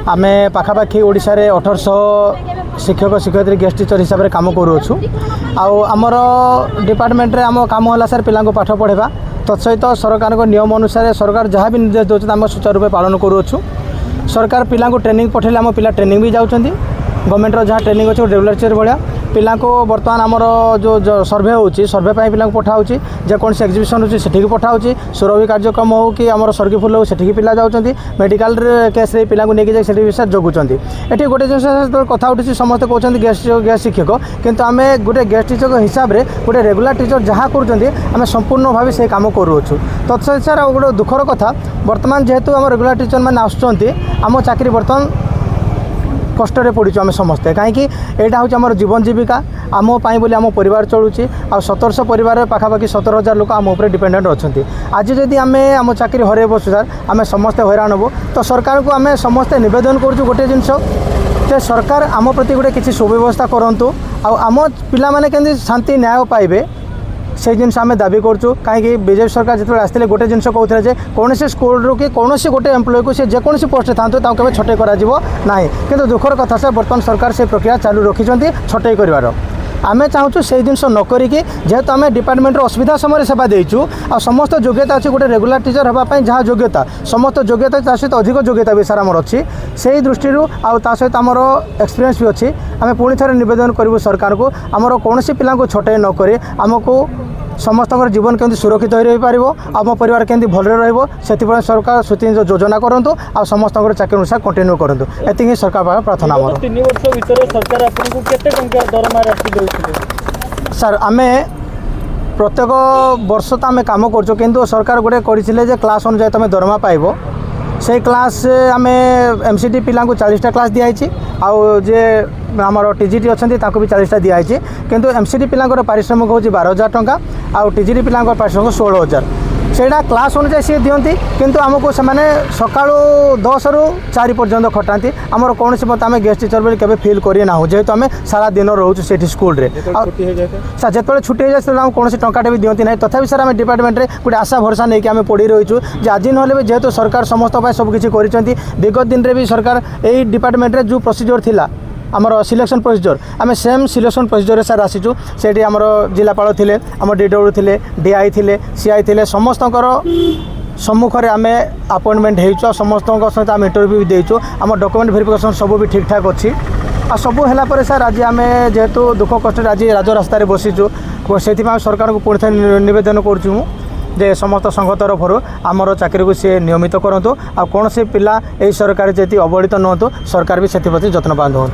आमे पाखापाखि ओडिशा रे 1800 शिक्षक शिक्षयित्री गेस्ट टीचर हिसाब से काम करूँ आमर डिपार्टमेंट रे आम काम है सर पिला पाठ पढ़ेगा तत्सहित सरकार को नियम अनुसार सरकार जहाँ भी निर्देश दूसरे आम सुचारू रूप पालन करूँ। सरकार पिला ट्रेनिंग पठेले आम पिला ट्रेनिंग भी जाऊँच गवर्नमेंट जहाँ ट्रेनिंग अच्छे रेगुलर टीचर भाया पिला बर्तमान आमर जो सर्वे होची सर्वे पिला पठाऊँ जेकोसी एक्जिबिशन होची सेठी पठाऊँ सुरभि कार्यक्रम हो कि आमर सर्गी फुल हो सेठी पिला जाऊँच मेडिकल केस रे पिला लेकिन से विषय जगुंट ये गोटे जिन कथा उठी समस्त कहते गेस्ट शिक्षक किंतु आम गोटे गेस्ट टीचर हिसाब से गोटे रेगुलर टीचर जहाँ करें संपूर्ण भाव से काम करूँ तत्सहित सर गोटे दुखर कथा बर्तमान जेहेतु आम रेगुलर टीचर मैंने आम चाकरी बर्तमान कष्ट पड़ू आम समस्ते कहीं यहाँ हूँ आम जीवन जीविका आम बोली आम परिवार चलुची आ 1700 परिवार पाखापाखि 17,000 लोक आम उपर डिपेंडेंट अच्छा आज जदि आम चाकरी हर बसु सर आम समस्ते हैरान हबू तो सरकार को आम समस्ते नवेदन करूँ गोटे जिनस जे सरकार आम प्रति गोटे किसी सुव्यवस्था करूँ आम पिला माने केंदी शांति न्याय पाइबे से जिन आम दाबी करूँ कहीं बीजेपी सरकार जो आसते गोटे जिन कहते कौन स्कूल कि कौन गोटे एम्प्लॉय को सी जेकोसी पोस्ट था केवल छटई करा कि दुखर कथा से बर्तमान सरकार से प्रक्रिया चालू रखिंट छटई कर आम चाहूँ से जिन नक जेहेतु आम डिपार्टमेंट असुविधा समय सेवा देचु आ समस्त योग्यता अच्छी गोटे रेगुलर टीचर होगापी जहाँ योग्यता समस्त योग्यता ता सहित अधिक योग्यता भी सार आमर अच्छी से दृष्टि आ सहित आमर एक्सपीरियंस भी अच्छी आम पुणी थे नवेदन करूँ सरकार को आमर कौन पिला छटई नक आमको समस्त जीवन केमती सुरक्षित हो रही पार आम परिवार केमती भल रही सरकार सुनिश्चित योजना करूँ आ समस्त चाकरी अनुसार कंटिन्यू करूँ ये सरकार प्रार्थना आम 3 वर्ष भीतर सरकार आपको केते टंका दरमा राशि देउथिले सर आम प्रत्येक वर्ष तो आम कम कर सरकार गोटे कर क्लास अनुसार तुम दरमा पाइब से क्लास आम एमसीडी पिला 40टा क्लास दिखाई आउ जे आमर टीजीटी अच्छा भी 40टा दिखाई किंतु एमसीडी पिला पारिश्रमिक हूँ 12,000 टंका आउ टीजीटी पिला पारिश्रमिक 16,000 सेटा क्लास अनुसार सी दिखती किंतु आमको से सका 10 ରୁ 4 पर्यंत खटाती आमर कौन मत आम गेस्ट टीचर बोली केवे फिल करना जेहेतु आम सारा दिन रोचु से स्कूल सर जो छुट्टी हो जाए कौन टंकाटे भी दिखती ना तथापि सर आम डिपार्टमेंट में गोटे आशा भरसा नहीं कि आम पढ़ी रहीचु आज ना भी जेहेतु सरकार समस्त सबकिछि कर विगत दिन में भी सरकार यही डिपार्टमेंट में जो प्रोसीजर थिला आमर सिलेक्शन प्रोसीजर आम सेम सिलेक्शन प्रोसीजर सर आसीचु से आमर जिलापाल थे आम डीडब्ल्यू थे डीआई थे सीआई थे समस्त सम्मुखें आम अपॉइंटमेंट हो समस्त सहित आम इंटरव्यू भी देचु आम डॉक्यूमेंट वेरिफिकेशन सब भी ठीक ठाक अच्छी आ सबू है सर आज आम जेहेतु दुख कष्ट आज राजरास्तार बसीचु से सरकार को पुणी थे नवेदन करूँ जे समस्त संघ तरफ आमर चाकरी को सी नियमित करूँ आ कौन से पिला यही सरकार जी अवहेलित नुहतु सरकार भी से जत्नवान हूँ।